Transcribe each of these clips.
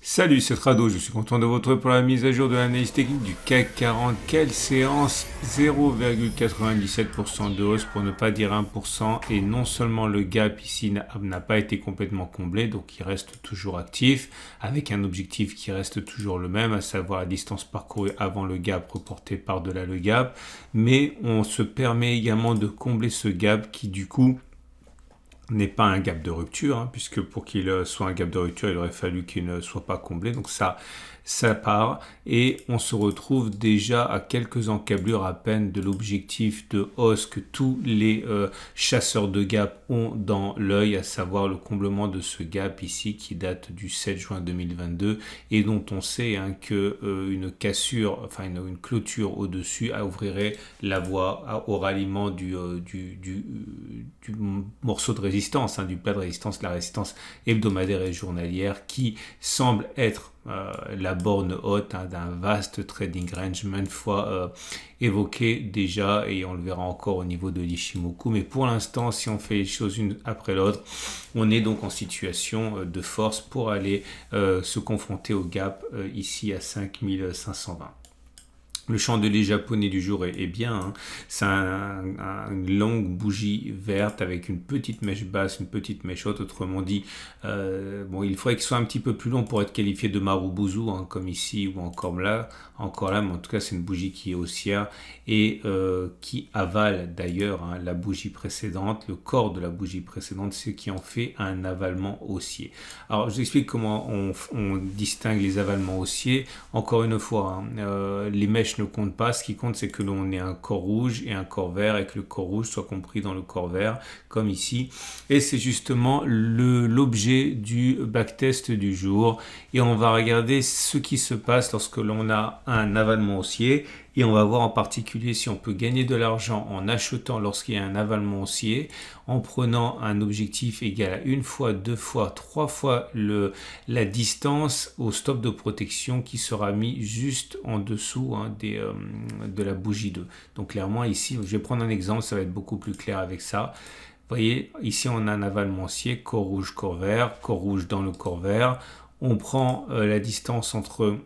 Salut, c'est Rado, je suis content de vous retrouver pour la mise à jour de l'analyse technique du CAC 40. Quelle séance? 0,97% de hausse pour ne pas dire 1%. Et non seulement le gap ici n'a pas été complètement comblé, donc il reste toujours actif, avec un objectif qui reste toujours le même, à savoir la distance parcourue avant le gap reporté par-delà le gap. Mais on se permet également de combler ce gap qui du coup n'est pas un gap de rupture, puisque pour qu'il soit un gap de rupture, il aurait fallu qu'il ne soit pas comblé. Donc ça part et on se retrouve déjà à quelques encablures à peine de l'objectif de hausse que tous les chasseurs de gap ont dans l'œil, à savoir le comblement de ce gap ici qui date du 7 juin 2022 et dont on sait que une cassure, enfin une clôture au-dessus ouvrirait la voie au ralliement du morceau de résistance, du plat de résistance, la résistance hebdomadaire et journalière qui semble être la borne haute d'un vaste trading range maintes fois évoqué déjà, et on le verra encore au niveau de l'Ishimoku. Mais pour l'instant, si on fait les choses une après l'autre, on est donc en situation de force pour aller se confronter au gap ici à 5520. Le chandelier japonais du jour est bien, c'est une longue bougie verte avec une petite mèche basse, une petite mèche haute. Autrement dit, il faudrait qu'il soit un petit peu plus long pour être qualifié de Marubozu, comme ici ou encore là, mais en tout cas c'est une bougie qui est haussière et qui avale d'ailleurs la bougie précédente, le corps de la bougie précédente, ce qui en fait un avalement haussier. Alors je vous explique comment on distingue les avalements haussiers. Encore une fois, les mèches ne compte pas, ce qui compte c'est que l'on ait un corps rouge et un corps vert et que le corps rouge soit compris dans le corps vert comme ici, et c'est justement l'objet du backtest du jour et on va regarder ce qui se passe lorsque l'on a un avalement haussier et on va voir en particulier si on peut gagner de l'argent en achetant lorsqu'il y a un avalement haussier, en prenant un objectif égal à une fois, deux fois, trois fois la distance au stop de protection qui sera mis juste en dessous de la bougie 2. Donc clairement ici, je vais prendre un exemple, ça va être beaucoup plus clair avec ça. Vous voyez, ici on a un avalement haussier, corps rouge dans le corps vert. On prend la distance entre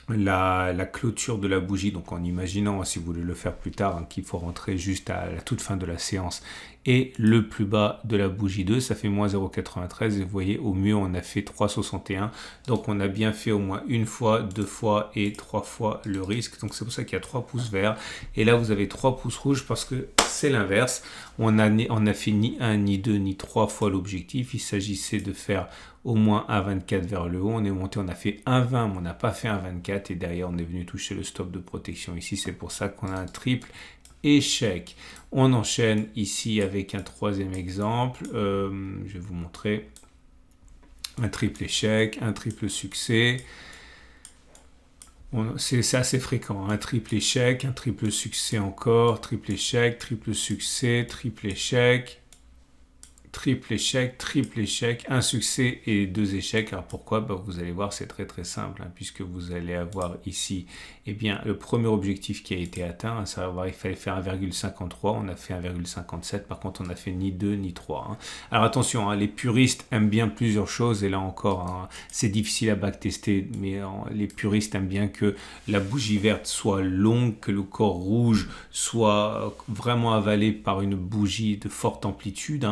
la clôture de la bougie, donc en imaginant, si vous voulez le faire plus tard, qu'il faut rentrer juste à la toute fin de la séance, et le plus bas de la bougie 2, ça fait moins 0,93, et vous voyez, au mieux on a fait 3,61, donc on a bien fait au moins une fois, deux fois et trois fois le risque, donc c'est pour ça qu'il y a 3 pouces verts, et là vous avez 3 pouces rouges parce que c'est l'inverse, on a fait ni 1, ni 2, ni 3 fois l'objectif, il s'agissait de faire au moins 1,24 vers le haut, on est monté, on a fait 1,20 mais on n'a pas fait 1,24 et derrière on est venu toucher le stop de protection ici, c'est pour ça qu'on a un triple échec. On enchaîne ici avec un troisième exemple, je vais vous montrer un triple échec, un triple succès. C'est assez fréquent, un triple échec, un triple succès encore, triple échec, triple succès, triple échec, triple échec, un succès et 2 échecs. Alors pourquoi? Vous allez voir, c'est très très simple, puisque vous allez avoir ici le premier objectif qui a été atteint, à savoir il fallait faire 1,53, on a fait 1,57, par contre on n'a fait ni 2 ni 3. Alors attention, les puristes aiment bien plusieurs choses, et là encore, c'est difficile à backtester, mais les puristes aiment bien que la bougie verte soit longue, que le corps rouge soit vraiment avalé par une bougie de forte amplitude,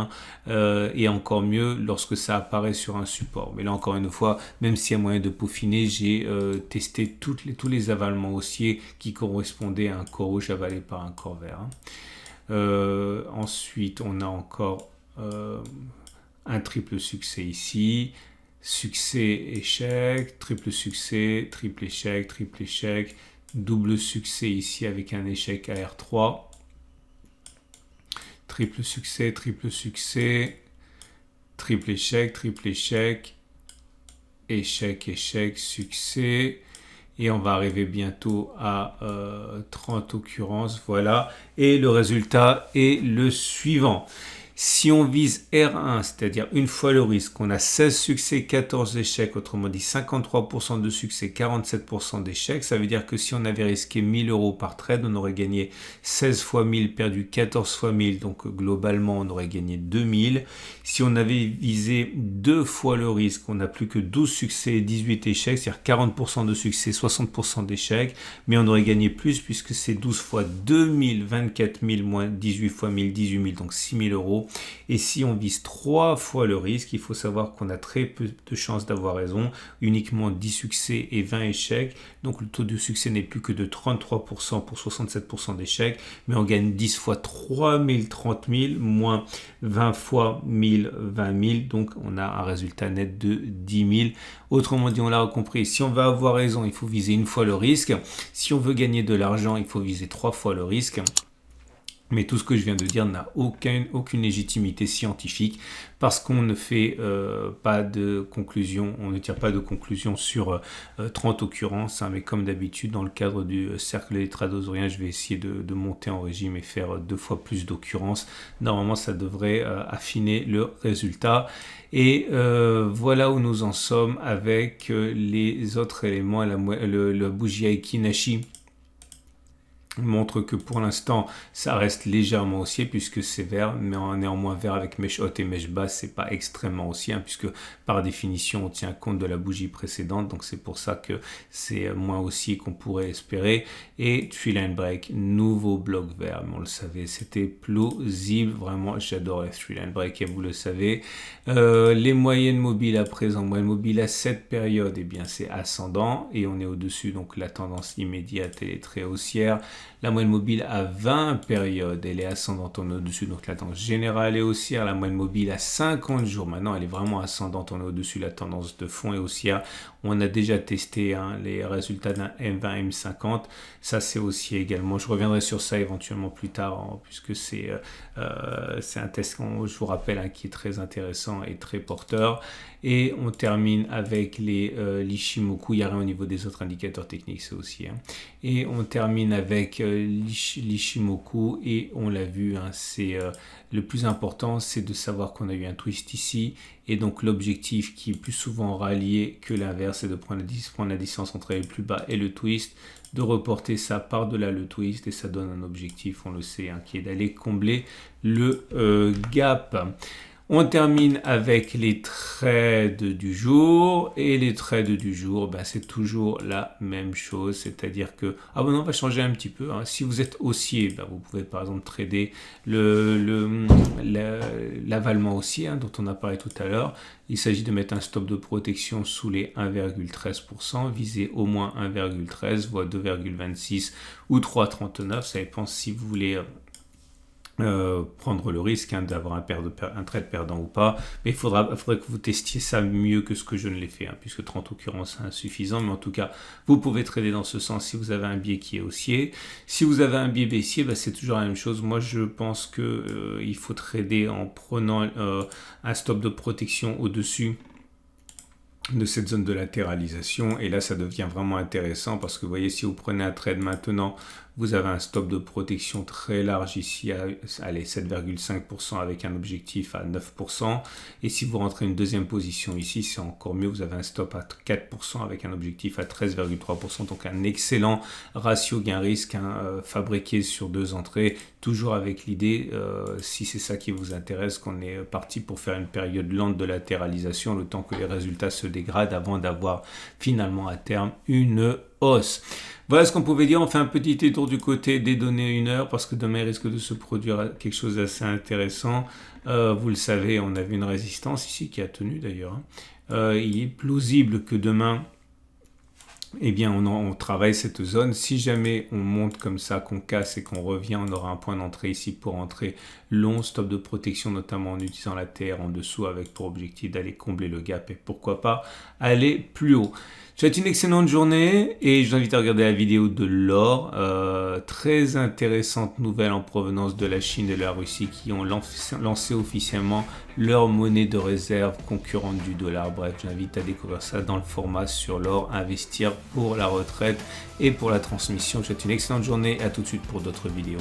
et encore mieux lorsque ça apparaît sur un support. Mais là encore une fois, même s'il y a moyen de peaufiner, j'ai testé tous les avalements haussiers qui correspondaient à un corps rouge avalé par un corps vert. Ensuite, on a encore un triple succès ici, succès, échec, triple succès, triple échec, double succès ici avec un échec à R3. Triple succès, triple échec, échec, succès. Et on va arriver bientôt à 30 occurrences, voilà. Et le résultat est le suivant. Si on vise R1, c'est-à-dire une fois le risque, on a 16 succès, 14 échecs, autrement dit 53% de succès, 47% d'échecs. Ça veut dire que si on avait risqué 1000 euros par trade, on aurait gagné 16 fois 1000, perdu 14 fois 1000, donc globalement on aurait gagné 2000. Si on avait visé 2 fois le risque, on n'a plus que 12 succès et 18 échecs, c'est-à-dire 40% de succès, 60% d'échecs, mais on aurait gagné plus puisque c'est 12 fois 2000, 24 000 moins 18 fois 1000, 18 000, donc 6 000 euros. Et si on vise 3 fois le risque, il faut savoir qu'on a très peu de chances d'avoir raison, uniquement 10 succès et 20 échecs. Donc le taux de succès n'est plus que de 33% pour 67% d'échecs, mais on gagne 10 fois 3000, 30 000, moins 20 fois 1000, 20 000. Donc on a un résultat net de 10 000. Autrement dit, on l'a compris, si on veut avoir raison, il faut viser une fois le risque. Si on veut gagner de l'argent, il faut viser 3 fois le risque. Mais tout ce que je viens de dire n'a aucune légitimité scientifique parce qu'on ne fait pas de conclusion, on ne tire pas de conclusion sur 30 occurrences. Mais comme d'habitude, dans le cadre du cercle des tradosoriens, je vais essayer de monter en régime et faire 2 fois plus d'occurrences. Normalement, ça devrait affiner le résultat. Et voilà où nous en sommes avec les autres éléments. La bougie Aiki Nashi montre que pour l'instant ça reste légèrement haussier puisque c'est vert, mais néanmoins vert avec mèche haute et mèche basse, c'est pas extrêmement haussier puisque par définition on tient compte de la bougie précédente, donc c'est pour ça que c'est moins haussier qu'on pourrait espérer. Et tree line break, nouveau bloc vert, mais on le savait, c'était plausible, vraiment j'adore les tree line break et vous le savez. Les moyennes mobiles à présent, moyenne mobile à cette période, et bien c'est ascendant et on est au-dessus, donc la tendance immédiate est très haussière. La moyenne mobile à 20 périodes, elle est ascendante, on est au-dessus, donc la tendance générale est haussière. La moyenne mobile à 50 jours, maintenant elle est vraiment ascendante, on est au-dessus, la tendance de fond est haussière. On a déjà testé les résultats d'un M20, M50, ça c'est haussier également. Je reviendrai sur ça éventuellement plus tard, puisque c'est un test, je vous rappelle, qui est très intéressant et très porteur. Et on termine avec l'Ichimoku, il n'y a rien au niveau des autres indicateurs techniques, c'est haussier. Et on termine avec l'Ichimoku et on l'a vu, le plus important, c'est de savoir qu'on a eu un twist ici. Et donc l'objectif qui est plus souvent rallié que l'inverse, c'est de prendre la distance entre le plus bas et le twist, de reporter ça par-delà le twist et ça donne un objectif, on le sait, qui est d'aller combler le gap. On termine avec les trades du jour. Et les trades du jour, c'est toujours la même chose. C'est-à-dire que... on va changer un petit peu. Si vous êtes haussier, vous pouvez par exemple trader l'avalement haussier dont on a parlé tout à l'heure. Il s'agit de mettre un stop de protection sous les 1,13%. Viser au moins 1,13, voire 2,26 ou 3,39. Ça dépend si vous voulez... prendre le risque d'avoir un trade perdant ou pas, mais il faudrait que vous testiez ça mieux que ce que je ne l'ai fait, puisque 30 occurrences c'est insuffisant, mais en tout cas vous pouvez trader dans ce sens si vous avez un biais qui est haussier. Si vous avez un biais baissier, c'est toujours la même chose. Moi je pense que il faut trader en prenant un stop de protection au-dessus de cette zone de latéralisation, et là ça devient vraiment intéressant parce que vous voyez, si vous prenez un trade maintenant, vous avez un stop de protection très large ici à 7,5% avec un objectif à 9%, et si vous rentrez une deuxième position ici, c'est encore mieux, vous avez un stop à 4% avec un objectif à 13,3%, donc un excellent ratio gain-risque fabriqué sur 2 entrées, toujours avec l'idée, si c'est ça qui vous intéresse, qu'on est parti pour faire une période lente de latéralisation, le temps que les résultats se dégradent avant d'avoir finalement à terme une hausse. Voilà ce qu'on pouvait dire. On fait un petit détour du côté des données 1 heure parce que demain il risque de se produire quelque chose d'assez intéressant. Vous le savez, on a vu une résistance ici qui a tenu d'ailleurs. Il est plausible que demain, on travaille cette zone. Si jamais on monte comme ça, qu'on casse et qu'on revient, on aura un point d'entrée ici pour entrer long, stop de protection, notamment en utilisant la TR en dessous avec pour objectif d'aller combler le gap et pourquoi pas aller plus haut. Je vous souhaite une excellente journée et je vous invite à regarder la vidéo de l'or. Très intéressante nouvelle en provenance de la Chine et de la Russie qui ont lancé officiellement leur monnaie de réserve concurrente du dollar. Bref, j'invite à découvrir ça dans le format sur l'or, investir pour la retraite et pour la transmission. Je vous souhaite une excellente journée et à tout de suite pour d'autres vidéos.